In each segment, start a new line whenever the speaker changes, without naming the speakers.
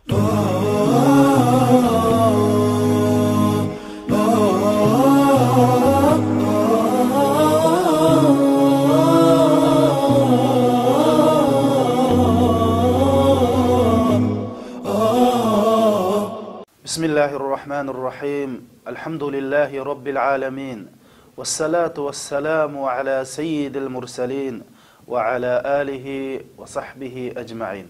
Bismillahirrahmanirrahim. Elhamdülillahi Rabbil alemin. Vessalatu vesselamu ala seyyidil mursalin ve ala alihi ve sahbihi ecma'in.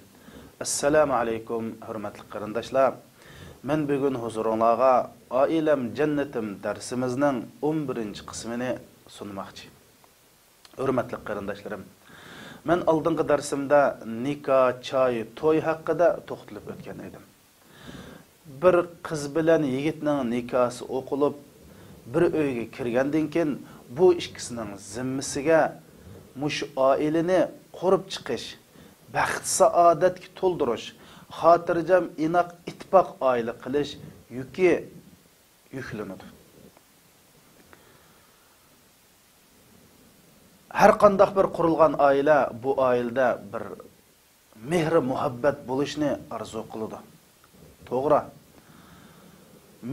Assalamu alaikum hürmetli qarindaşlar. Men bugün huzuruňlarga Ailem Cennetim dersimizning 11-nji qismini sunmakçı. Hürmetli qarindaşlarım. Men aldınғы dersimde nikah, çay, toy hakkında toxtulup ötken edim. Bir kız bilen yigitning nikahı okulup bir öyge kirgenden keyin bu ikkisining zimmisiga muş aileni qurup chiqish, baxt saodatga to'ldirish, xotirjam inoq ittifoq oila qilish yüklenadi. Her qandaq bir qurilgan aile bu ailede bir mehr muhabbet buluşni arzu qiladi. To'g'ri.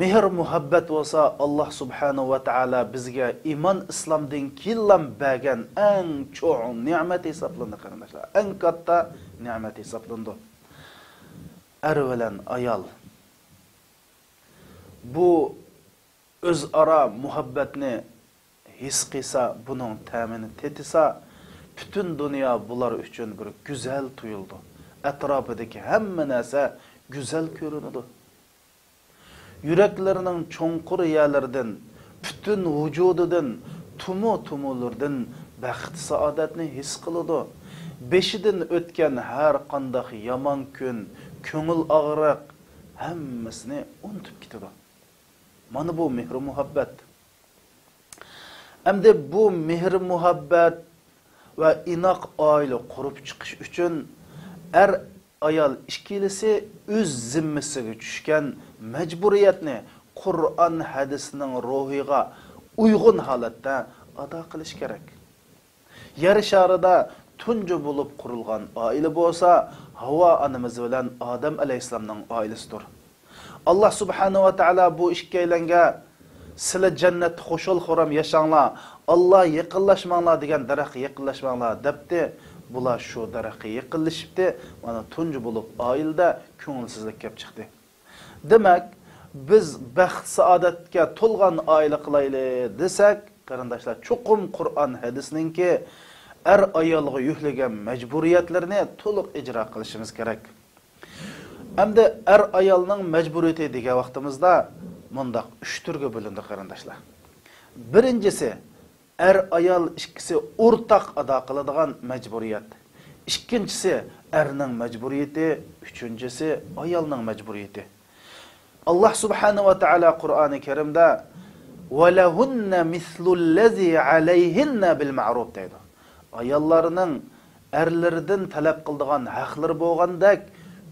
Mehr muhabbet olsa Allah subhanahu wa ta'ala bizga iman islomdan keyin bergan eng cho'ng ne'mat hisoblanadi qarindoshlar. Eng katta ne'mat hisoblanadi. Er bilan ayol bu o'zaro muhabbatni his qilsa, bunun ta'mini tetisa, bütün dünya bular uchun bir güzel tuyuldu. Etrafidagi hamma narsa güzel görünüdü. Yüreklerinin çoğunqur yerlerden, bütün vücududan, tumulardan baxt saadetini his kılıdı. Beşidin ötken her qandaq yaman gün, köngül ağıraq, hemmisini unutup gidiyor. Mana bu mehr muhabbet. Hem de bu mehr muhabbet ve inoq aile qurup chiqish uchun ayol ikkilisi öz zimmisiga tushgan majburiyatni Qur'on hadisining ruhiga uygun holatda ado qilish kerak. Yer sharida tunji bo'lib qurilgan oila bo'lsa, Havo onamiz bilan Odam alayhisalomning oilasidir. Allah subhanahu wa ta'ala bu ikkalanga sizlar jannatda xushal-xuram yashanglar, Allah yaqinlashmanglar degan daraxtga yaqinlashmanglar debdi. Bular şu daraxtga yaqinlashibdi, mana tunji bo'lib oilada ko'ngilsizlik kelib chiqdi. Demak, biz baxt saodatga to'lgan oila qilayli desak, qarindoshlar, chuqum Qur'on hadisninki ayolga yuklagan majburiyatlarini to'liq ijro qilishimiz kerak. Hamda ayolning majburiyati degan vaqtimizda mundaq 3 turga bo'lindi qarindoshlar. Birinchisi ayol ikkisi o'rtaq ado qiladigan majburiyat. Ikkinchisi erning majburiyati, uchinchisi ayolning majburiyati. Allah subhanahu wa ta'ala Qur'oni Karimda "Walahunna mislullazi alayhinna bil ma'ruf" deydi. Ayollarning erlaridan talab qiladigan haqlari bo'lgandek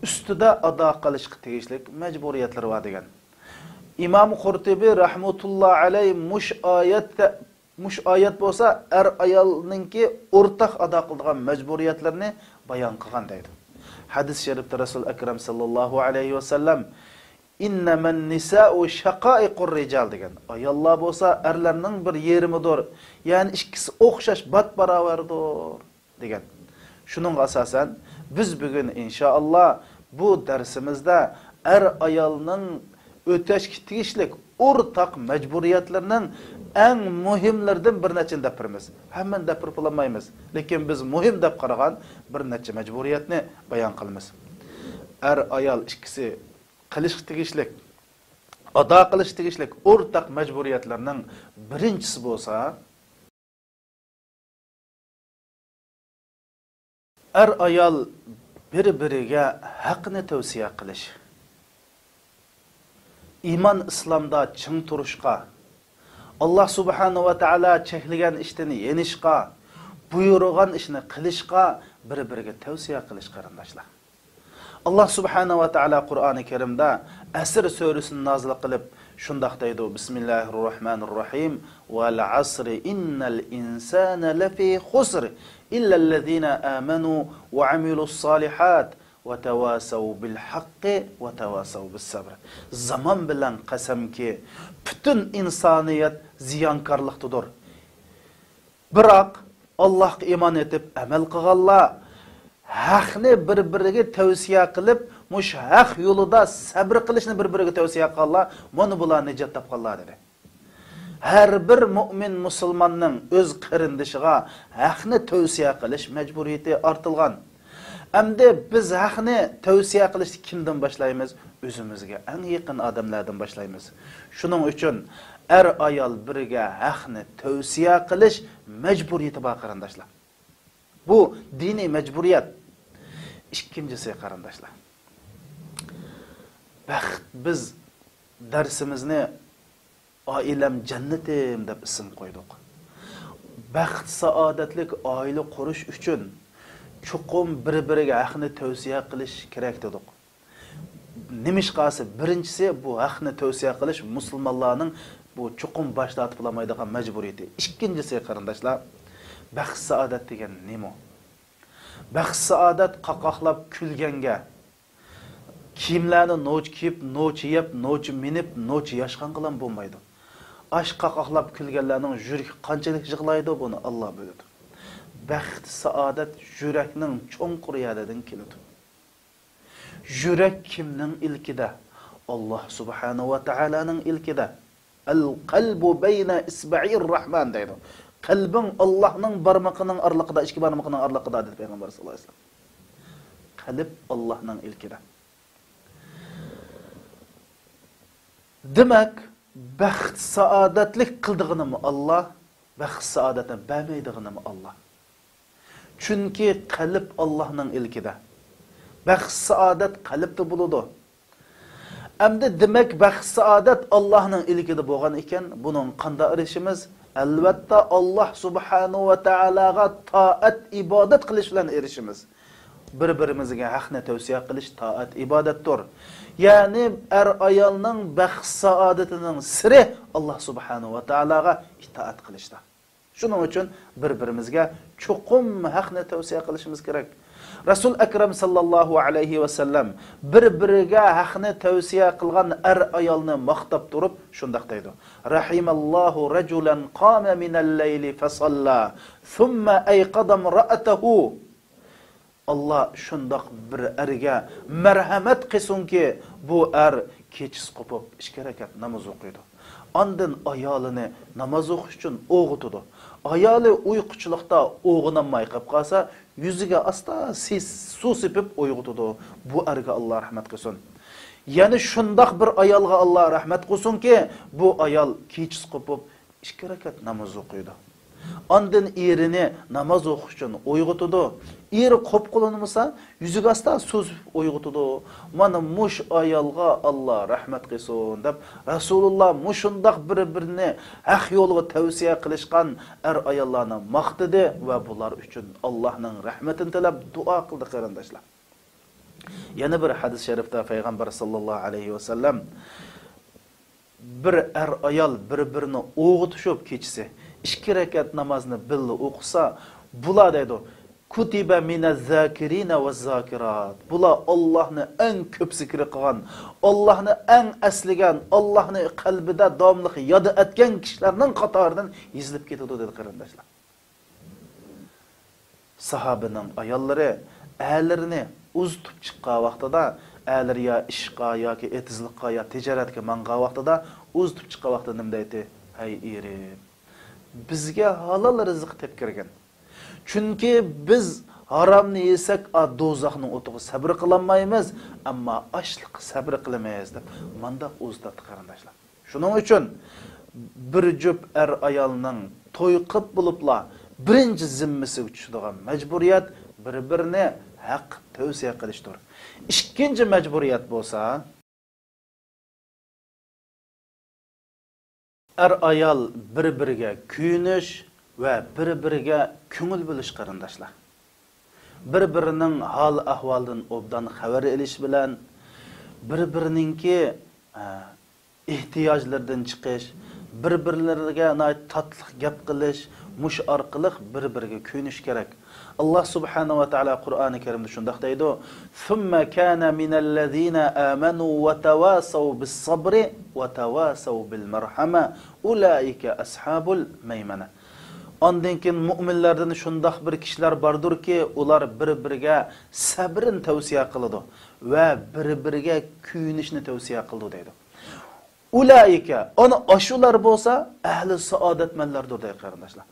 ustida ado qilishga tegishli majburiyatlari bor degan. İmam Qurtubi rahmetullah alayh mush ayet bo'lsa ayolninki o'rtaq ado qiladigan majburiyatlarni bayon qilgan deydi. Hadis sharifda Rasul akram sallallohu alayhi va sallam "Innaman nisa'u shaqa'iqur rijal" degan. Ayollar bo'lsa erlarning bir yerimidir. Ya'ni ikkisi o'xshash bat-barobardir degan. Shuning asosan biz bugun inshaalloh bu darsimizda ayolning o'tashga tegishlik o'rtaq majburiyatlarning eng muhimlardan bir nechini dapirmiz. Hamman dapirib olmaymiz, lekin biz muhim deb qaragan bir necha majburiyatni bayon qilamiz. Ayol ikkisi qilishga tegishlik, ado qilish tegishlik o'rtaq majburiyatlarning birinchisi bo'lsa, ayol bir-biriga haqni tavsiya qilish. İman İslamda çın turuşqa, Allah subhanahu wa ta'ala çekligen iştini yenişqa, buyurgan işini qilishqa bir-biriga tavsiya qilish qarindoshlar. Allah subhanahu wa ta'ala Qur'oni Karimda Asr surasini nozil qilib shundaq deydi: Bismillahirrahmanirrahim. Vel asri innal insana lafi khusr illa allazina amanu wa amilus salihat ve tevasav bil haqqi ve tevasav bis sabr. Zaman bilan qasamki, bütün insaniyet ziyankarlıqdadır. Biroq Allohga iymon etib amal qilganlar haqni bir-biriga tavsiya qilib, mush haq yo'lida sabr qilishni bir-biriga tavsiya qilganlar, mana bular najot topganlar dedi. Her bir mümin musulmonning o'z qarindishiga haqni tavsiya qilish majburiyati ortilgan. Endi biz haqni tavsiya qilishni kimdan boshlaymiz? O'zimizga, eng yaqin odamlardan boshlaymiz. Shuning uchun ayol biriga haqni tavsiya qilish majburiyati bor qarindoshlar. Bu diniy majburiyat. Ikkinchisi qarindoshlar. Baxt, biz darsimizni oilam jannatim deb ism qo'ydik. Baxt, saodatlik oila qurish uchun chuqum bir-biriga haqni tavsiya qilish kerak dedik. Nimishqasi birinchisi bu haqni tavsiya qilish musulmonlarning bu chuqum boshlatib olamaydigan majburiyati. Ikkinchisi qarindoshlar, baxt saodat degan nima? Baxt saodat qaqoqlab kulganga, kiyimlarni noch kiyib, noch yeb, noch minib, noch yashqan qilan bo'lmaydi. Ash qaqoqlab kulganlarning yuragi qanchalik yig'laydi, buni Alloh biladi. Baxt saodat yurakning cho'nqur yerdan keladi. Yurak kimning ilkida? Alloh subhanahu va taolaning ilkida. Al-qalbu bayna isba'ir rahman deydi. Qalbing Allohning barmoqining oraliqida, ikki barmoqining oraliqida dedi payg'ambar sollallohu alayhi vasallam. Qalb Allohning ilkida. Demak, baxt saodatlik qildig'inimi Allah, baxt saodatni bermaydig'inimi Allah. Chunki qalb Allohning ilkida. Baxt saodat qalbda bo'ladi. Endi demak baxt saodat Allohning ilkida bo'lgan ekan, buning qanday erishimiz? Albatta Allah subhanahu va taolaga toat ibodat qilish bilan erishimiz. Bir-birimizga haqni tavsiya qilish toat ibodatdir. Ya'ni ayolning baxt saodatining siri Allah subhanahu va taolaga itoat qilishdir. Shuning uchun bir-birimizga chuqum haqni tavsiya qilishimiz kerak. Rasul Akram sallallohu alayhi va sallam bir-biriga haqni tavsiya qilgan ayolni maqtab turib shunday deydi: Rahimallohu rajulan qama minal-layli fa salla, thumma ayqada imra'atahu. Allah shundoq bir erga marhamat qilsinki, bu kechis qopib 2 rakat namoz o'qiydi. Ondan ayolini namoz o'qish uchun o'g'itdi. Ayoli uyquchilikda o'g'inamay qolib qolsa, yuziga asta suv sepib o'yg'itdi. Bu erga Alloh rahmat qilsin. Ya'ni shundoq bir ayolga Alloh rahmat qilsinki, bu ayol kechis qopib 2 rakat namoz o'qiydi. Ondan erini namoz o'qish uchun o'yg'itdi. Eri qop qo'linmasa, yuziga asta suv o'yg'itdi. Mana mush ayolga Alloh rahmat qilsin deb Rasululloh mushundoq bir-birini haq yo'lga tavsiya qilishgan ayollarni maqtadi va bular uchun Allohning rahmatini tilab duo qildi qarindoshlar. Yana bir hadis sharifda payg'ambar sallallohu alayhi va sallam bir ayol bir-birini o'g'itishib kechisi 2 rakat namozni birga o'qisa, bular deydi: Kutiba minaz-zakirina vaz-zakirat. Bular Allohni eng ko'p zikr qilgan, Allohni eng asligan, Allohni qalbida davomli yod etgan kishilarning qatoridan yozilib ketadi dedi qarindoshlar. Sahabaning ayollari erlarini uztib chiqqan vaqtida, erlar ya ishqa yoki etizlikqa yo tijoratga mangan vaqtida uztib chiqqan vaqtida nima deydi? Hay erim, bizga halol rizq deb kirgan. Chunki biz haromni yesak, do'zaxning o'tiga sabr qilolmaymiz, ammo ochliq sabr qilmaymiz deb mandaq o'zlatdi qarindoshlar. Shuning uchun bir jup ayolning to'y qilib bo'libla birinchi zimmasi uchadigan majburiyat bir-birini haq tavsiya qilishdir. Ikkinchi majburiyat bo'lsa, ayol bir-biriga kuyinish va bir-biriga ko'ngil bo'lish qarindoshlar. Bir-birining hol ahvolidan obdan xabar olish bilan bir-biriningki ehtiyojlardan chiqish, bir-birlariga tatlı gap qilish, mush orqali bir-biriga ko'nish kerak. Allah subhanahu va taolo Qur'oni Karimda shunday deydi: "Thumma kana minallazina amanu wa tawasaw bis-sabri wa tawasaw bil-marhama ulaika ashabul maymana." Ondan keyin mu'minlardan shunday bir kishilar bordurki, ular bir-biriga sabrin tavsiya qiladi va bir-biriga kuyinishni tavsiya qiladi deydi. Ulaika, ona ashular bo'lsa, ahli saodatmanlardir deydi qarindoshlar.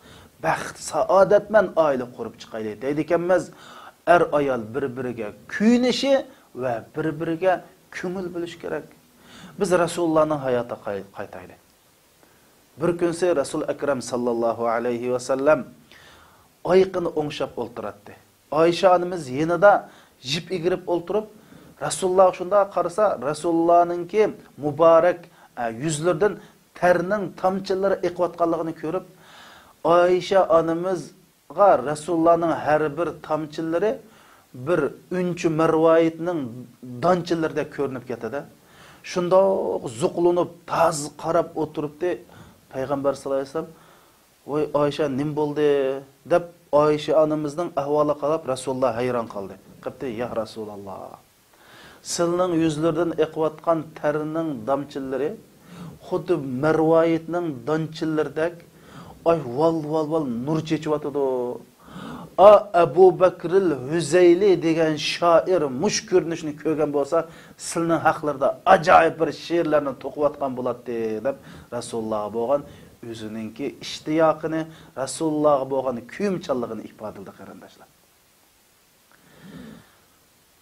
Baxt, saodatman oila qurib chiqaylik deydi ekanmiz. Er ayol bir-biriga kuyinishi va bir-biriga ko'ngil bo'lish kerak. Biz Rasulullohning hayotiga qaytaylik. Bir kunse Resul Ekrem sallallahu aleyhi ve sellem ayqını o'ngshab o'ltiradi. Ayşe animiz yanında jip igirib o'ltirib, Rasululloh shunda qarasa, Rasulullahninki muborak yuzlardan terning tomchilari eqiyotganligini ko'rib, Ayşe animizga Rasulullahning har bir tomchilari bir unchi marvoyatning donchilarida ko'rinib ketadi. Shunda zuqlanib, taz qarab o'tiribdi. Peygamber sallallahu aleyhi ve sellem, "Voy Ayşe nim bo'ldi?" deb Ayşe anamızning ahvoli qarab Rasululloh hayron qoldi. Qipti, "Ya Rasululloh, sizning yuzlardan eqiyotgan terning damchillari xuddi marvoyatning donchillaridek ay val nur chechiyotdi. Abu Bakril Huzayli degan shoir mush ko'rinishni ko'rgan bo'lsa, sizning haqlarda ajoyib bir she'rlarni to'qiyotgan bo'ladi" deb Rasululloh bo'lgan o'zininki ishtiyoqini, Rasululloh bo'lgan kuyimchanligini ifodaladi qarindoshlar.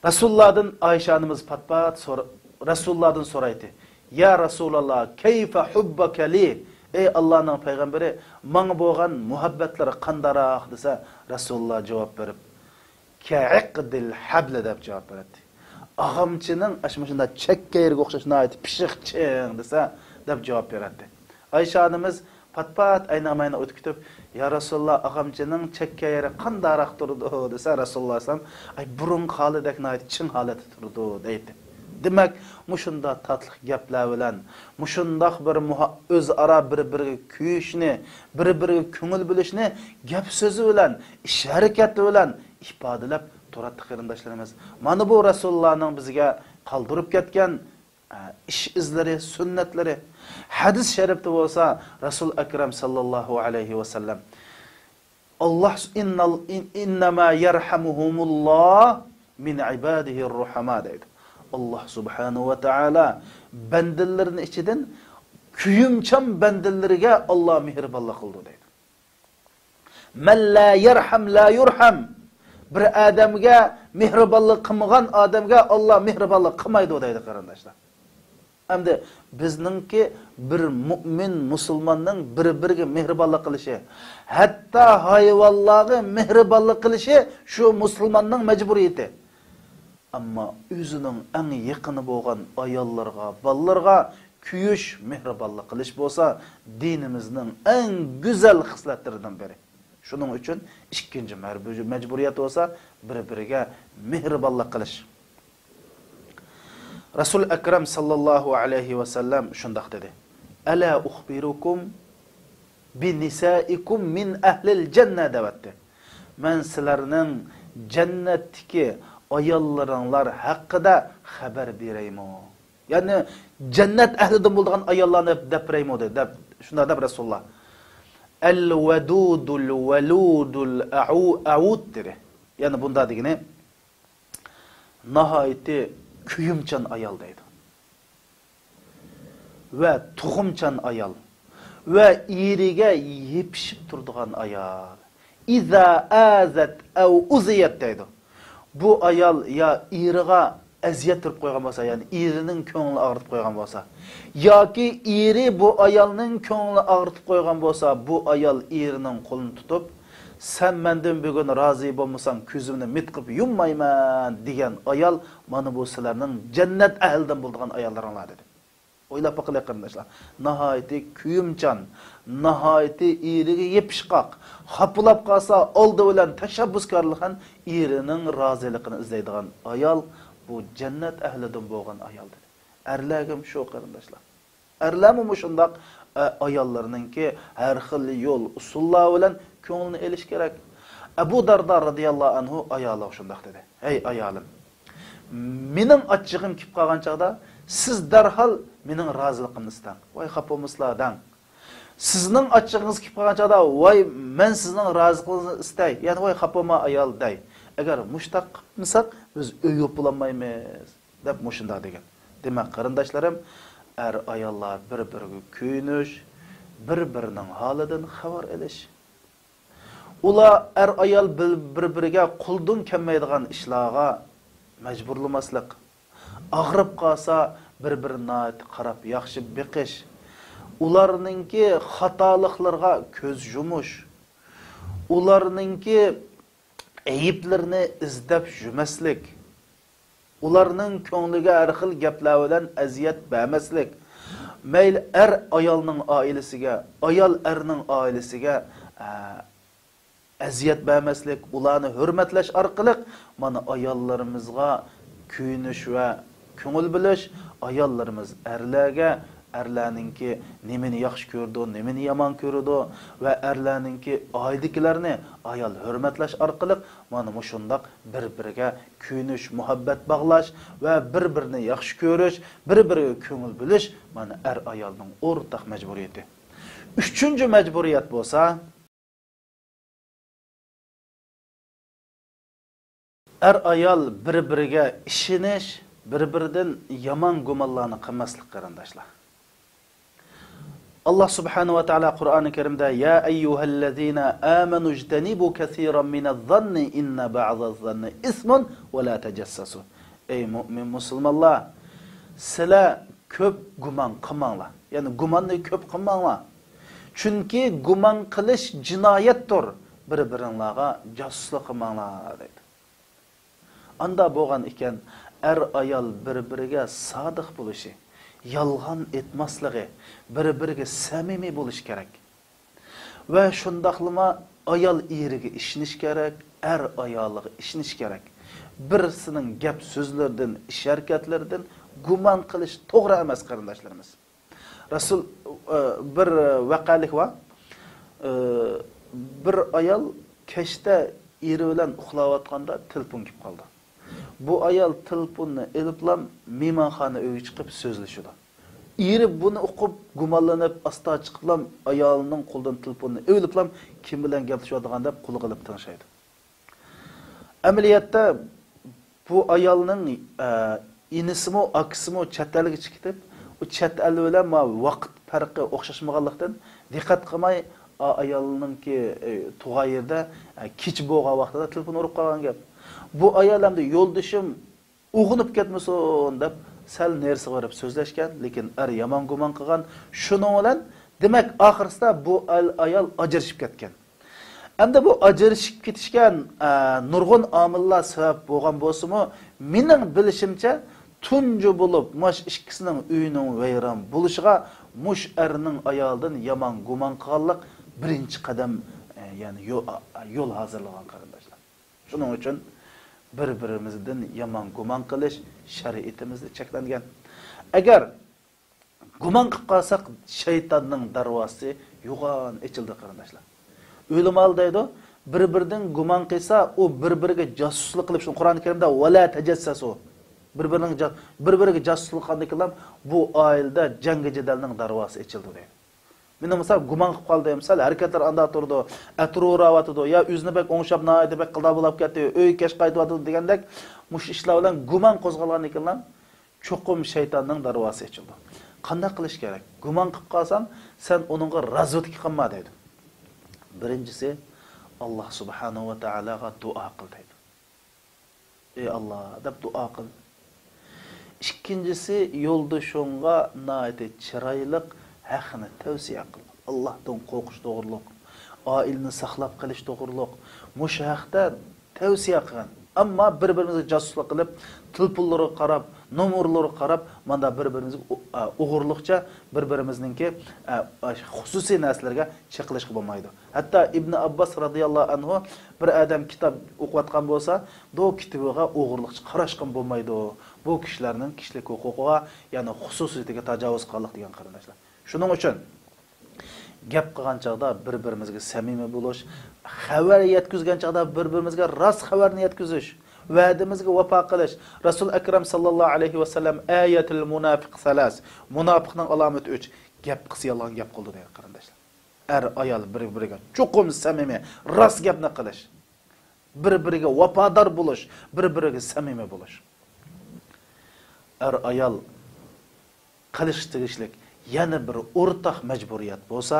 Rasulullohdan Ayşe anamiz patpat Rasulullohdan so'raydi: "Ya Rasululloh, kayfa hubbaka li?" Ey Allah'ın peygamberi, "Mana bo'lgan muhabbatlari qandaroq?" desa, Rasululloh javob berib, "Ka'aqdil habl" deb javob berdi. Ag'amchining ashmashunda chakka yerga o'xshashini aytib, "Pishiqching" desa, deb javob beradi. Ayşe anamiz pat aynamayna o'tib ketib, "Ya Rasululloh, ag'amchining chakka yeri qandaroq turdi?" desa, Rasululloh sallam, "Ay burun holidagini aytib, chin holati turdi" deydi. Demek, muşunda tatlı gaplar bilen, muşundaq bir o'zaro bir-biriga kuyishni, bir-biriga ko'ngil bo'lishni gap so'zi bilan, ish harakati bilan ifodalab turadi qarindoshlarimiz. Mana bu Rasulullohning bizga qoldirib ketgan ish izlari, sunnatlari. Hadis sharifda bo'lsa, Rasul Akram sallallohu alayhi va sallam Allah innama yarhamuhumulloh min ibadihi ar-ruhama deydi. Allah subhanahu wa ta'ala bandallarning ichidan kuyimchan bandalariga Allah mehribonlik qildi deydi. Man la yarham la yurham. Bir odamga mehribonlik qilmagan odamga Allah mehribonlik qilmaydi deydi qarindoshlar. Hamda bizningki bir mu'min musulmonning bir-biriga mehribonlik qilishi, hatto hayvonlarga mehribonlik qilishi shu musulmonning majburiyati. Amma o'zining eng yaqini bo'lgan ayollarga, bolalarga kuyish, mehribonlik qilish bo'lsa, dinimizning eng go'zal xislatlaridan biri. Shuning uchun ikkinchi majburiyat bo'lsa, bir-biriga mehribonlik qilish. Rasul Akram sallallohu alayhi va sallam shunday dedi: "Ala ukhbirukum bi nisaikum min ahlil janna" devatdi. Men sizlarning jannatdagi ayollaringlar haqida xabar beraymi? Ya'ni jannat ahlidan bo'lgan ayollarni deb beraymi deb shunda deb Rasululloh. Al-wadudul waludul a'ud dedi. Ya'ni bunda degani nihoyatda kuyimchan ayol deydi. Va tug'umchan ayol va iriga yepishib turadigan ayol. Iza azat aw uziyat deydi. Bu ayol ya iriga aziyat turib qo'ygan bo'lsa, ya'ni irining ko'ngli og'ritib qo'ygan bo'lsa, yoki iri bu ayolning ko'ngli og'ritib qo'ygan bo'lsa, bu ayol irining qo'lini tutib, "Sen mendan bugun rozi bo'lmasang, ko'zimni mitqib yummayman" degan ayol mana bu sizlarning jannat ahlidan bo'lgan ayollaringlar dedi. O'ylab baqilar qarindoshlar. Nihoyatda kuyimchan, nihoyatda iriga yepishqoq, xapulab qolsa oldi bilan tashabbuskorlikdan irining roziligini izlaydigan ayol bu jannat ahlidan bo'lgan ayol dedi. Erlagim shu qarindoshlar. Erlami muşundaq ayollarınınki her xil yol usullar bilan ko'nglini elish kerak. Abu Darda radhiyallohu anhu ayoli shundaq dedi. Ey ayolim, mening achchig'im kelib qolgan chaqda siz darhol mening roziligimni istang. Voy xapomislar dang. Sizning achchig'ingiz kelib qolgan chaqda voy men sizning roziligingizni istay. Ya'ni voy xapoma ayol day. Agar mushtaq qilmasak biz uy yo'polmaymiz deb mushunda degan. Demak, qarindoshlarim, ayollar bir-biriga kuyinish, bir-birining holidan xabar olish. Ular ayol bir-biriga quldun kelmaydigan ishlarga majburlamaslik. Ag'rib qolsa bir-birine qarab yaxshi beqish. Ularningki xatoliklarga ko'z yumish. Ularningki ayiblarini izlab yurmaslik. Ularning ko'ngliga har xil gaplar bilan aziyat bermaslik. Mayli ayolning oilasiga, ayol erning oilasiga aziyat bermaslik, ularni hurmatlash orqali mana ayollarimizga kuyinish va ko'ngil bilish, ayollarimiz erlarga erlarninki nimani yaxshi ko'rdi, nimani yomon ko'rdi va erlarninki oydikilarni ayol hurmatlash orqali mana shundaq bir-biriga kuyinish, muhabbat bog'lash va bir-birini yaxshi ko'rish, bir-biriga ko'ngil bilish mana ayolning o'rtaq majburiyati. Uchinchi majburiyat bo'lsa, ayol bir-biriga ishinish, bir-biridan yomon gumonlarni qilmaslik qarindoshlar. Allah subhanahu wa ta'ala Qur'oni Karimda ya ayyuhallazina amanu ijtanibu kaseeran minadh-dhanni inna ba'dadh-dhanni ismun wa la tajassasu. Ey mu'min musulmonlar, sizlar ko'p gumon qilmanglar. Ya'ni gumonni ko'p qilmanglar. Chunki gumon qilish jinoyatdir. Bir-biringizga josuslik qilmanglar deydi. Anda bo'lgan ekan, ayol bir-biriga sodiq bo'lishi, yolg'on etmasligi, bir-biriga samimiy bo'lish kerak. Va shundaqlama ayol eriga ishinish kerak, ayoliga ishinish kerak. Birisining gap so'zlaridan, ish harakatlaridan gumon qilish to'g'ri emas qarindoshlarimiz. Rasul bir vaqalik va bir ayol kechda eri bilan uxlayotganda telefon kelib qoldi. Bu ayol telefonni eliblam mehmonxona uyga chiqib so'zlashdi. Eri buni o'qib gumonlanib asta chiqiblam ayolining qo'lidan telefonni eliblam kim bilan gaplashadigan deb qo'li qilib tinchaydi. Amaliyotda bu ayolning inisimi, akisimi chet elga chiqib, u chet el bilan vaqt farqi o'xshashmaganlikdan diqqat qilmay ayolningki tug'an yerda kech bo'lgan vaqtida telefon urib qolgan gap. Bu ayol hamda yo'ldishim uyg'unib ketmasin deb sal nersiga borib so'zlashgan, lekin yomon gumon qilgan. Shuning bilan demak oxirsida bu ayol ajrashib ketgan. Hamda bu ajrashib ketishgan nurg'un omillar sabab bo'lgan bo'lsa-mu, mening bilishimcha tunji bo'lib mush ikkisining uyining vayron bo'lishiga mush erning ayoldan yomon gumon qilganlik birinchi qadam, ya'ni yo'l hozirlagan qarindoshlar. Shuning uchun bir-birimizdan yomon gumon qilish shariatimizda cheklangan. Agar gumon qilib qolsak, shaytonning darvozasi yo'g'on ochildi qarindoshlar. O'limal deydi, bir-biridan gumon qilsa, u bir-biriga josuslik qilib, shuni Qur'oni Karimda wala tajassasu. Bir-biriga josuslik qilgandan bu oilada jangi jadalning darvozasi ochildi deydi. Meni misal gumon qilib qoldi, misal harakatlar anda turdi, atrovatdi, yo o'zini bek o'ngshab noyda bek qilda bo'lib ketdi, uy kesh qaytadi degandek, mush ishlar bilan gumon qo'zg'algan ekanlar, cho'qim shaytonning darvozasi ochildi. Qanday qilish kerak? Gumon qilib qolsang, sen uningga razvodlik qilma deydi. Birinchisi Alloh subhanahu va taolaga duo qil deydi. Ey Alloh deb duo qil. Ikkinchisi yo'ldoshingga noyda chiroyli haqni tavsiya qil. Allohdan qo'rqish to'g'riliq, oilani saqlab qolish to'g'riliq. Mush haqda tavsiya qilgan. Ammo bir-birimizga josuslik qilib, telfonlarga qarab, nomerlarga qarab, mana bir-birimizga o'g'irliqcha bir-birimizningki xususiy narsalarga chiqilishga bo'lmaydi. Hatto Ibn Abbas radhiyallohu anhu bir odam kitob o'qiyotgan bo'lsa, do kitobiga o'g'irliqcha qarashgan bo'lmaydi. bu kishilarning kishilik huquqiga, ya'ni xususiyatiga tajovuz qildik degan qarindoshlar. Shuning uchun gap qilgan chaqda bir-birimizga samimiy bo'lish, xabar yetkazgan chaqda bir-birimizga rost xabarni yetkazish, va'damizga vafo qilish. Rasul akram sallallohu alayhi va sallam ayatul munafiq salas, munofiqning alomati 3, gap qilsa yolg'on gap qildi degan qarindoshlar. Ayol bir-biriga chuqum samimiy, rost gapni qilish, bir-biriga vafodor bo'lish, bir-biriga samimiy bo'lish. Ayol qilish tegishlik yana bir o'rtaq majburiyat bo'lsa,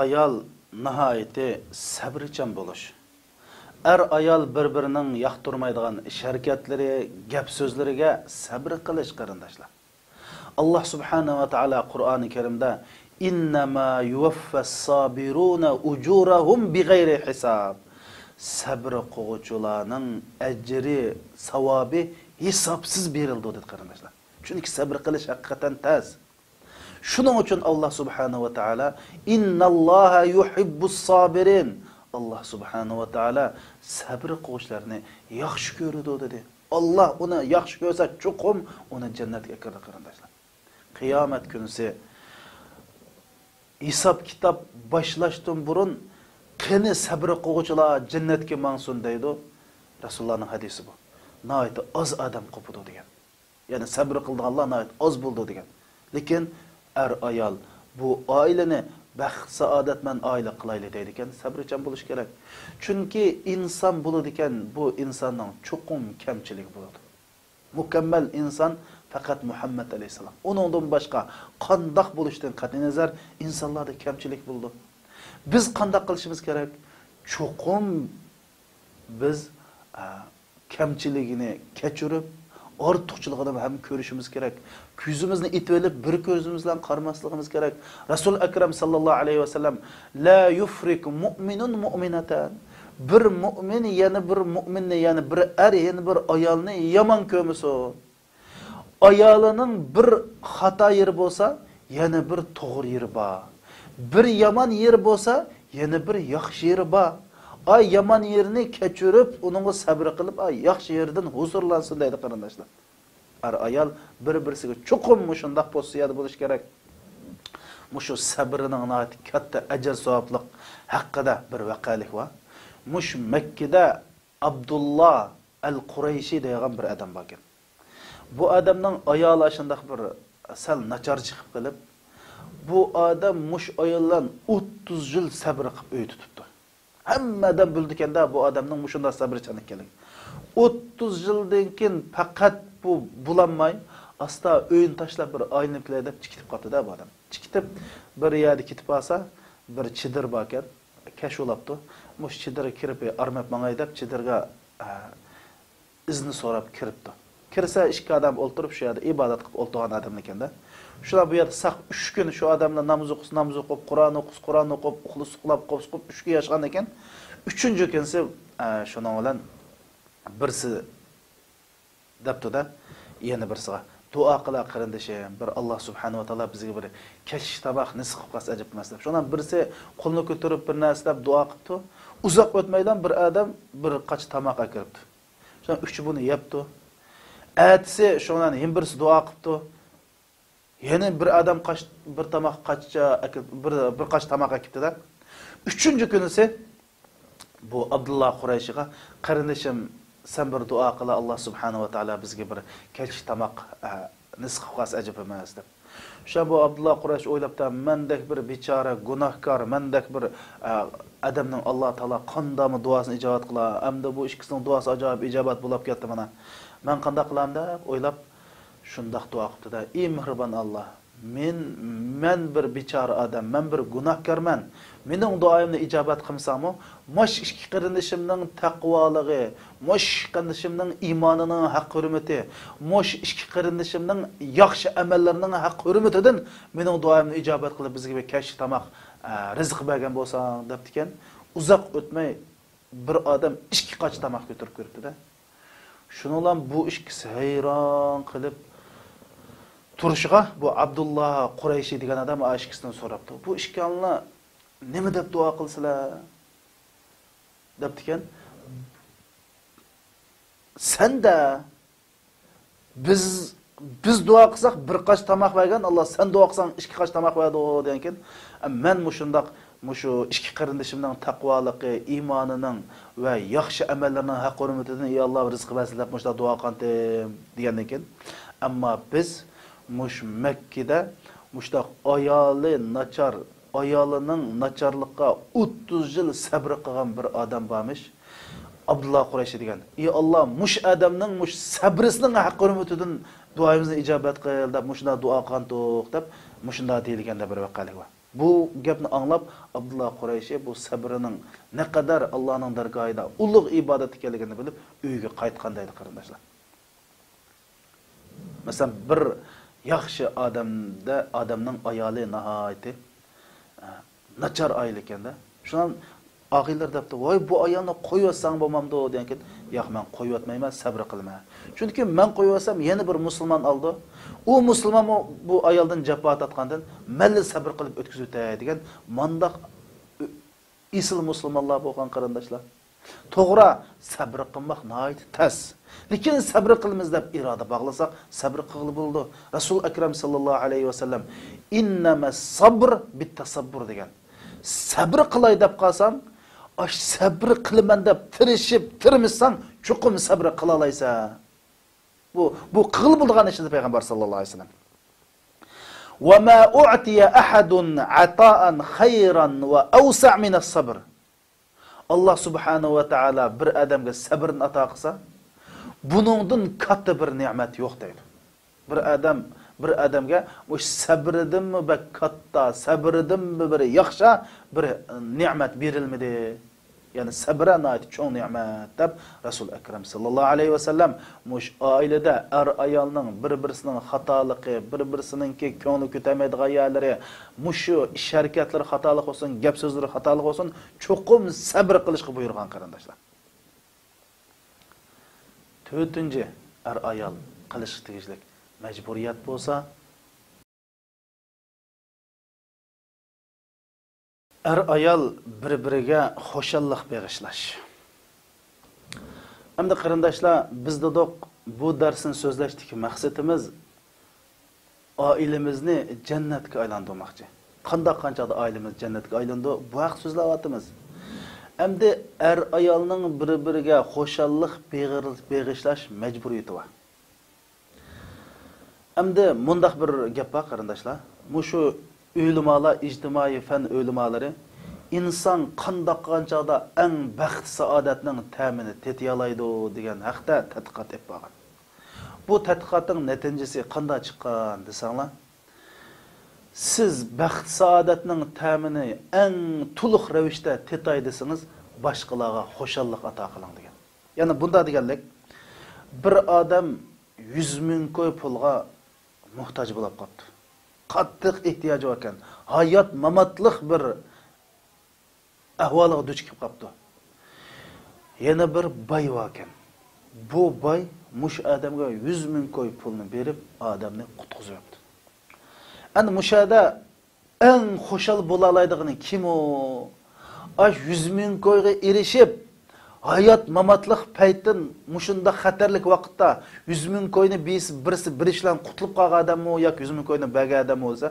ayol nihoyatda sabrchan bo'lish. Ayol bir-birining yoqtirmaydigan harakatlari, gap so'zlariga sabr qilish qarindoshlar. Allah subhanahu va taolo Qur'oni Karimda innama yuvaffas-sabiruna ujurahum bighayri hisob. Sabr qiluvchilarning ajri, savobi hisobsiz berildi dedi qarindoshlar. Chunki sabr qilish haqiqatan tez. Shuning uchun Allah subhanahu va taolo innalloha yuhibbus-sabirin. Allah subhanahu va taolo sabr qiluvchilarni yaxshi ko'radi dedi. Allah uni yaxshi ko'rsa, chuqum uni jannatga kirdi qarindoshlar. Qiyomat kunisi hisob kitob boshlashdan burun qani sabr qiluvchilar jannatga mansun deydi. Rasulullohning hadisi bu. Nayt az adam qo'pidi degan. Ya'ni sabr qilganlar nayt az bo'ldi degan. Lekin ayol bu oilani baxt saodatman oila qilayli deydi ekan, sabrchan bo'lish kerak. Chunki inson bo'ladi ekan, bu insonning chuqum kamchiligi bo'ladi. Mukammal inson faqat Muhammad alayhisalom. Uningdan boshqa qandoq bo'lishdan qat'iy nazar insonlarda kamchilik bo'ldi. Biz qandoq qilishimiz kerak? Chuqum biz kamchiligini kechirib, ortiqchiligini ham ko'rishimiz kerak. Ko'zimizni itib olib, bir ko'zimiz bilan qaramasligimiz kerak. Rasul akram sallallohu alayhi va sallam la yufrik mu'minun mu'minatan. Bir mu'min yana bir mu'minni, yani bir yana bir ayolni yomon ko'rmasin. Ayolining bir xato yeri bo'lsa, yana bir to'g'ri yeri bor. Bir yomon yer bo'lsa, yana bir yaxshi yeri bor. Ay yomon yerini kechirib, uningga sabr qilib, ay yaxshi yerdan huzurlansin deydi qarindoshlar. Ayol bir-birisiga chuqum shundoq posiyada bo'lish kerak. Mushu sabrining nihoyat katta ajr savobliq haqida bir vaqalik bor. Mush Makkada Abdullah al-Qurayshi degan bir odam bor ekan. Bu odamning ayoli shundoq bir sal nachar chiqib qilib, bu odam mush ayoldan 30 yil sabr qilib uy tutibdi. Hammadan bildikanda bu odamning mushunda sabrchan ekanligi. 30 yildan keyin faqat bu bulanmay, asta o'yin tashlab bir oyniklar deb chikitib qoldi-da bu odam. Chikitib bir yerga ketib olsa, bir chidir bor ekan, kashulabdi. Mush chidirga kirib armab mangay deb chidirga izni so'rab kiribdi. Kirsa ikki odam o'ltirib shu yerda ibodat qilib o'ltirgan odam ekanda. Shular bu yerda saq 3 kun shu odamlar namoz o'qib, Qur'on o'qib, uxlab qolib 3 kun yashgan ekan. 3-kunsi shuning bilan birsi debdi-da, yana birsiga duo qila qarindishim, bir Alloh subhanahu va taolo bizga bir kechish taboq nisq qilib qolsa ajab emas deb. Shundan birsi qo'lni ko'tarib bir narsa deb duo qildi. Uzoq o'tmaydan bir odam bir qach tamoq akiribdi. Shundan uchi buni yebdi. Atsi shundan ham birsi duo qildi. Yana bir odam bir tamoq qachcha bir qach tamoq akibdi-da. 3-kunisi bu Abdullah Qurayshiga qarindishim sen bir duo qila Alloh subhanahu va taolo bizga bir kelchi tamoq nisq qilsa ajab emas deb. O'sha bu Abdullah Quraysh o'ylabda mendek bir bechora gunohkor, mendek bir odamning Alloh taolo qanday duosini ijobat qila, hamda bu ikkisining duosi ajoyib ijobat bo'lib ketdi mana. Men qanday qilam deb o'ylab shundoq duo qildi-da. Ey mehribon Alloh, men bir bechora odam, men bir gunohkorman. Mening duoyimni ijobat qilsam-mu, mosh ikki qarindishimning taqvoligi, mosh qarindishimning iymonining haq hurmati, mosh ikki qarindishimning yaxshi amallarining haq hurmatidan mening duoyimni ijobat qilib bizga bir kash tamoq rizq bergan bo'lsang debdikan. Uzoq o'tmay bir odam ikki qoch tamoq ko'tarib kiribdi-da. Shuningdan bu ikkisi hayron qilib turishga bu Abdullah Qurayshi degan odam ashkisidan so'rabdi. Bu ikkalni nima deb duo qilsalar debdikan. Sen de biz dua qilsak bir qaç tamoq bergan, Alloh sen dua qilsang ikki qaç tamoq berdi degan. Men mushundaq mushu ikki qarindishimning taqvoligi, iymonining va yaxshi amallarining haq hurmatidan ey Alloh rizq bersin deb mushda dua qildim degandan keyin, ammo biz mush Makkada mushtaq ayoli nachar, ayolining nacharlikqa 30 yil sabr qilgan bir odam bormish. Abdullah Qurayshi degan. Ey Alloh, mush odamning mush sabrisining haq hurmatidan duoyimizni ijobat qil deb mushunda duo qildik deb mushunda deyilganda bir vaqalik bor. Bu gapni anglab Abdullah Qurayshi bu sabrining ne qadar Allohning dargohida ulug' ibodat ekanligini bilib uyiga qaytgan deydi qarindoshlar. Masalan, bir yaxshi odamning ayoli nihoyatda nachar ayol ekanda, shundan ağaylar depti, "Voy bu ayolni qo'yvatsang bo'lmamdi" degan keyin, "Yo'q, men qo'yvatmayman, sabr qilma." Chunki men qo'yvatsam, yana bir musulmon oldi. U musulmon bu ayoldan jafo tatgandan, "Mayli sabr qilib o'tkazib o'tay" degan mandaq isil musulmonlar bo'lgan qarindoshlar. To'g'ri, sabr qilmoq nihoyat tas. Lekin sabr qilamiz deb iroda bog'lasak, sabr qilib bo'ldi. Rasul akram sallallohu alayhi vasallam, "Innamas sabr bit-tasabbur" degan. Sabr qilay deb qolsam, aş sabr qilman deb tirishib, tirmissan, chuqum sabr qila olaysan. Bu qil bo'lgan ishni payg'ambar sallallohu alayhi vasallam. "Va ma u'tiya ahadun ata'an khayran wa awsa' min as-sabr." Alloh subhanahu va taala bir odamga sabrni ato qilsa, buningdan katta bir ne'mat yo'q deydi. Bir odamga o'sh sabridimmi va katta, sabridimmi bir yaxshi bir ne'mat berilmadi. Yani sabra nait çoğun nimet deb Rasul Ekrem sallallahu aleyhi ve sellem muş ailede ayolning bir-birisining xatolig'i, bir-birisininki ko'ngli ko'tarmaydigan yerlari, mushu ish harakatlari xatolik bo'lsin, gap so'zlari xatolik bo'lsin, cho'qim sabr qilishga buyurgan qarindoshlar. 4-chi ayol qilish tegishlik majburiyat bo'lsa, ayol bir-biriga xo'shallik bag'ishlash. Hamda qarindoshlar, biz dedik bu darsni so'zlashdik. Maqsadimiz oilamizni jannatga aylantirmoqchi. Qancha oilamiz jannatga aylandi, bu haqda so'zlayapmiz. Hamda ayolning bir-biriga xo'shallik bag'ishlash majburiyati bor. Hamda mundaq bir gap bor qarindoshlar. Mushu Ölümalar, ictimai fen ölümaları, insan qandaqançada en baxt saadetinin təmini tetiyalaydı degan haqda tədqiqat etib bağın. Bu tədqiqatın neticesi qanda çıqqan desanlar, siz baxt saadetinin təmini en tuluq rəvişdə tetaydısınız, başqalarga xoşallıq ata qılan degan. Yani bunda deganlik, bir adam 100 min koy pulga muhtaç bo'lib qoldi. Qattiq ehtiyoji bor ekan. Hayot mamatliq bir ahvolga duch kelib qopti. Yana bir boy bor ekan. Bu boy mush odamga 100 ming koy pulni berib, odamni qutqizyapti. Endi mushada eng xo'shal bo'la oladigan kim o? Ash 100 ming koyga erishib, hayot mamatliq paytdan mushunda xatarlik vaqtda 100 ming koyni birisi bir ishlan qutlib qolgan odammi yoki 100 ming koyni bergan odam bo'lsa,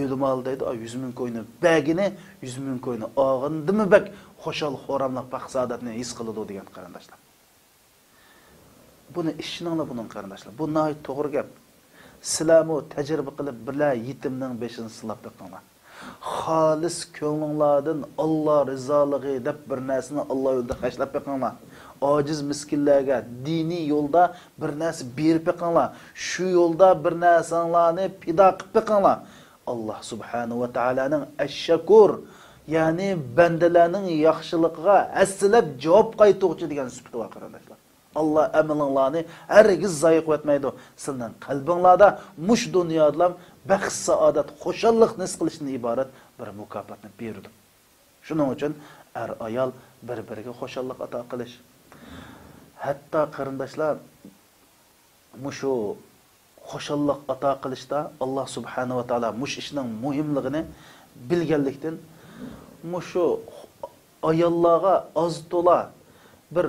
o'lmal deydi. 100 ming koyni bergini, 100 ming koyni og'indimi bak xo'shal xo'ramliq baqsadatni his qiladi degan qarindoshlar. Buni ishinglar buning qarindoshlar. Bu noyat to'g'ri gap. Sizlarmi tajriba qilib birlar yetimning beshini silab beqinglar. Xolis ko'nglinglardan Alloh rizoligi deb bir narsani Alloh yo'lida xashlab beqinglar. Ojiz miskinlarga diniy yo'lda bir narsa berib beqinglar. Shu yo'lda bir narsalarni pido qilib beqinglar. Alloh subhanahu va taolaning ash-shakur, ya'ni bandalarning yaxshiligiga aslab javob qaytaruvchi degan sifati bor qarindoshlar. Allah əməlinglarni hərgiz zayiq etməydi. Sizin qalbinglarda muş dunyoda baxt, saodat, xo'shallik nis qilishdan iborat bir mukofotni berdi. Shuning uchun ayol bir-biriga xo'shallik ato qilish. Hatto qarindoshlar mushu xo'shallik ato qilishda Alloh subhanahu va taolo mush ishning muhimligini bilganlikdan mushu ayollarga oz to'la bir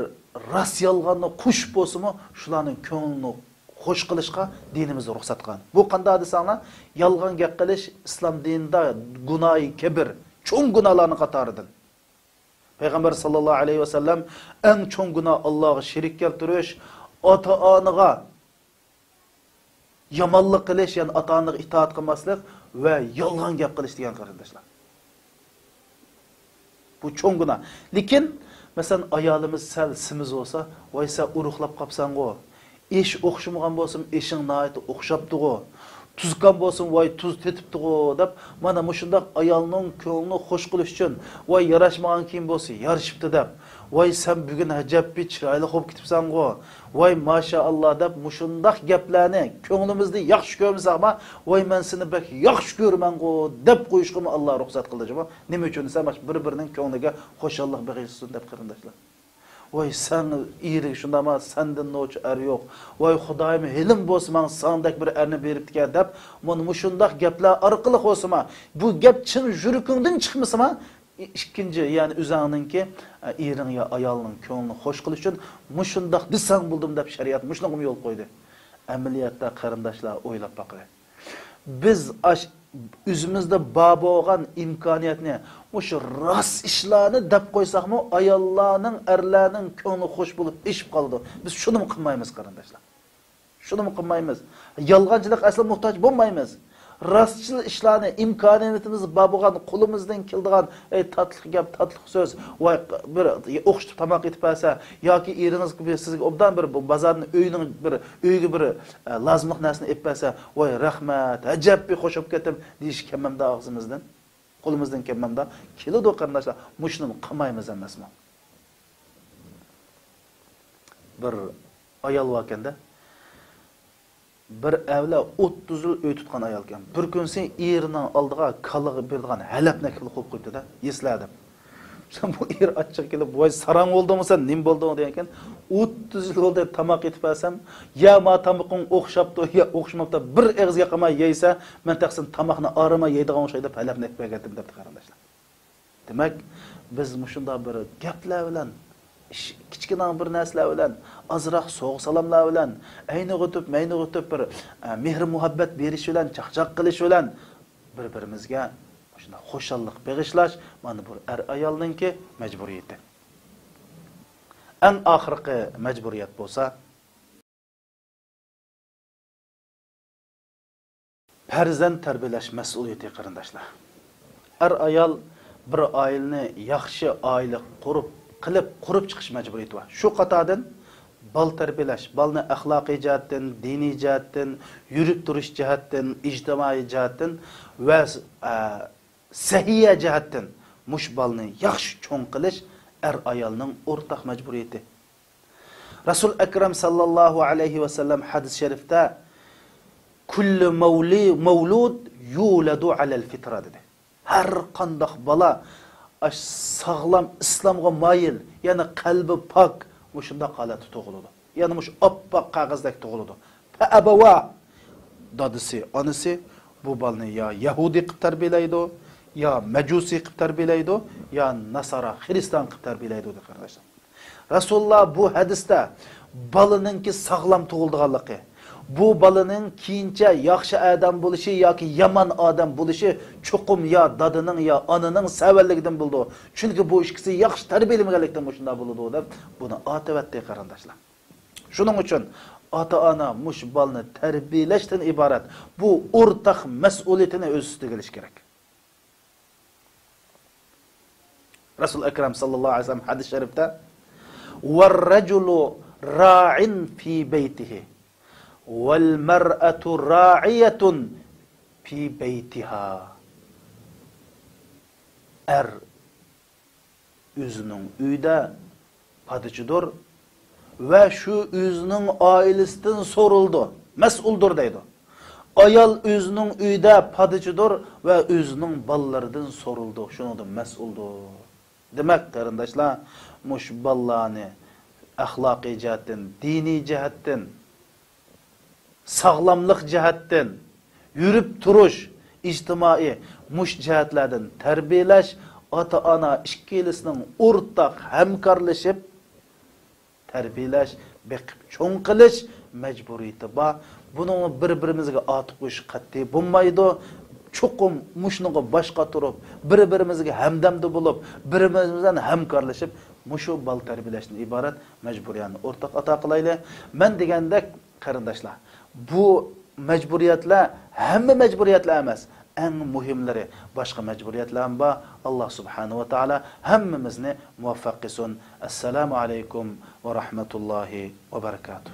ras yolg'onni qo'shib bo'lsa-mu, shularning ko'nglini xo'sh qilishga dinimiz ruxsat qilgan. Bu qanday desanglar, yolg'on gap qilish islom dinida gunohi kibr, cho'ng gunohlarning qatoridan. Payg'ambar sallallohu alayhi vasallam eng cho'ng gunoh Allohga shirik keltirish, ota-onaga yomonlik qilish, ya'ni ota-onaga itoat qilmaslik va yolg'on gap qilish degan qarindoshlar. Bu cho'ng gunoh. Lekin masalan ayolimiz sal simiz bo'lsa, voy sen uruqlab qopsan-ku. Eş o'xshamagan bo'lsin, eshing nihoyat o'xshabdi-ku. Tuzgan bo'lsin, voy tuz tetibdi-ku deb, mana mushundaq ayolning ko'nglini xo'sh qilish uchun, voy yarashmagan kiyim bo'lsa, yarashibdi deb, voy sen bugun ajabbi chiroyli bo'lib ketibsan-ku. Voy maşallah deb mushundaq gaplarni ko'nglimizda yaxshi ko'rmasaqmi, voy men seni bak yaxshi ko'rman-ku deb qo'yishga Alloh ruxsat qildi. Nima uchun desa, bir-birining ko'ngliga xo'shallik bag'ishsin deb qarindoshlar. Voy sen iri şundama senden noç er yok. Voy Xudoyim hilim bo'lsa, sandak bir erni beribdi deb, mana shundoq gaplar orqali qo'sima, bu gap chin yurikingdan chiqmasmi? Ikkinchi, ya'ni o'zingninki ering yo ayolning ko'nglini xo'sh qilish uchun mushundoq desang bo'ldim deb shariat mushunga yo'l qo'ydi. Amaliyotda qarindoshlar o'ylab boqing. Biz o'zimizda bor bo'lgan imkoniyatni o'sha ras ishlarni deb qo'ysaqmi, ayollarning, erlarning ko'ngli xo'sh bo'lib ishib qoldi. Biz shuni qilmaymiz qarindoshlar. Shuni qilmaymiz. Yolg'onchilik asli muhtoj bo'lmaymiz. Rastchil ishlarni imkoniyatimiz bor bo'lgan, qo'limizdan keladigan tatlı gap, tatlı so'z, voy bir o'xshitib tamoq etib bersa yoki eringiz sizga obdan bir bozorning uyning bir uyga bir lozimlik narsani olib bersa, voy rahmat, ajabbi qo'shib ketim deyish kelmamda og'zimizdan, qo'limizdan kelmamda keladi qarindoshlar. Mushuni qilmaymiz emasmi? Bir ayol vakanda bir evle 30 yıl öy tutkan ayalken, bir gün sen erining aldığa kalığı berdiğen halapne kılıp koydu da, yesladim. Sen bu er açık kelip, voy sarang oldu mu sen, nim oldu mu diyenken, 30 yıl oldu tamak etip alsam, ya ma tamakın okşaptı, ya okşamaptı, bir ağız yakama yeyse, ben taksin tamakını arama yeydiğen şeyde halapne ekmek ettim dedi kardeşler. Demek, biz muşunda bir gaplar bilen, kichkina bir narsalar bilan, azroq so'g' salomlar bilan, ayni o'tib, mayni o'tib bir mehr muhabbat berish bilan, chaqchaq qilish bilan bir-birimizga shuna xo'shallik bag'ishlash mana bu er ayolningki majburiyati. Eng oxirgi majburiyat bo'lsa, farzand tarbiyalash mas'uliyati qarindoshlar. Er ayol bir oilani yaxshi oila qurib chiqish majburiyati bor. Shu qatordan bal tarbiyalash, balni axloqiy jihatdan, diniy jihatdan, yurib turish jihatdan, ijtimoiy jihatdan va sahiya jihatdan mush balni yaxshi cho'ng qilish er ayolning o'rtaq majburiyati. Rasul akram sallallohu alayhi va sallam hadis sharifda kullu mawlud yuladu ala al-fitra dedi. Har qanday bola sağlam İslam'a mayil, yani kalbi pak, muşunda qalatı toğuludu. Yani muş oppak qağızdaki toğuludu. Fa abava dadısı, anısı bu balını ya Yahudi qıp terbiyleydi, ya Mecusi qıp terbiyleydi, ya Nasara, Hristiyan qıp terbiyleydi kardeşler. Resulullah bu hadiste balınınki sağlam toğulduğanlıqı, bu balının kiyince yaxşı adam buluşu yoki yaman adam buluşu çoqum ya dadının ya anının severligidan buldu. Çünkü bu ikisi yaxşı terbiyelemgelikten şunda buldu deb buni atavatdi qarindoshlar. Shuning uchun ota-ona mush balni tarbiyalashdan iborat bu o'rtaq mas'uliyatini o'z ustiga olish kerak. Rasul akram sallallohu alayhi vasallam hadis sharifda "Var-rajulu ra'in fi baytihi وَالْمَرْأَةُ رَاعِيَةٌ فِي بَيْتِهَا." Er özünün uyda padıcıdır ve şu özünün ailesinden soruldu, mesuldur deydi. Ayal özünün uyda padıcıdır ve özünün ballarından soruldu, şunu da mesuldur. Demek kardeşler, muş ballarını ahlaki cihetten, dini cihetten, sağlamlık cihetten, yürüp turuş, ictimai, muş cihetlerden terbiyeleş, ata-ana işkilisinin ortak hemkarlaşıp, tarbiyalash, beqib cho'ng qilish majburiyati bor. Buni bir-birimizga ot qo'yish qat'iy bo'lmaydi. Chuqum mushnuga boshqa turib, bir-birimizga hamdamda bo'lib, birimiz bilan hamkorlashib, mushu bal tarbiyalashdan iborat majburiyatni o'rtaq ato qilaylik. Men degandek qarindoshlar, bu majburiyatlar hamma majburiyatlar emas. Eng muhimlari boshqa majburiyatlar ham bor. Alloh subhanahu va taolo hammamizni muvaffaq qilsin. Assalomu alaykum va rahmatullohi va barakatuh.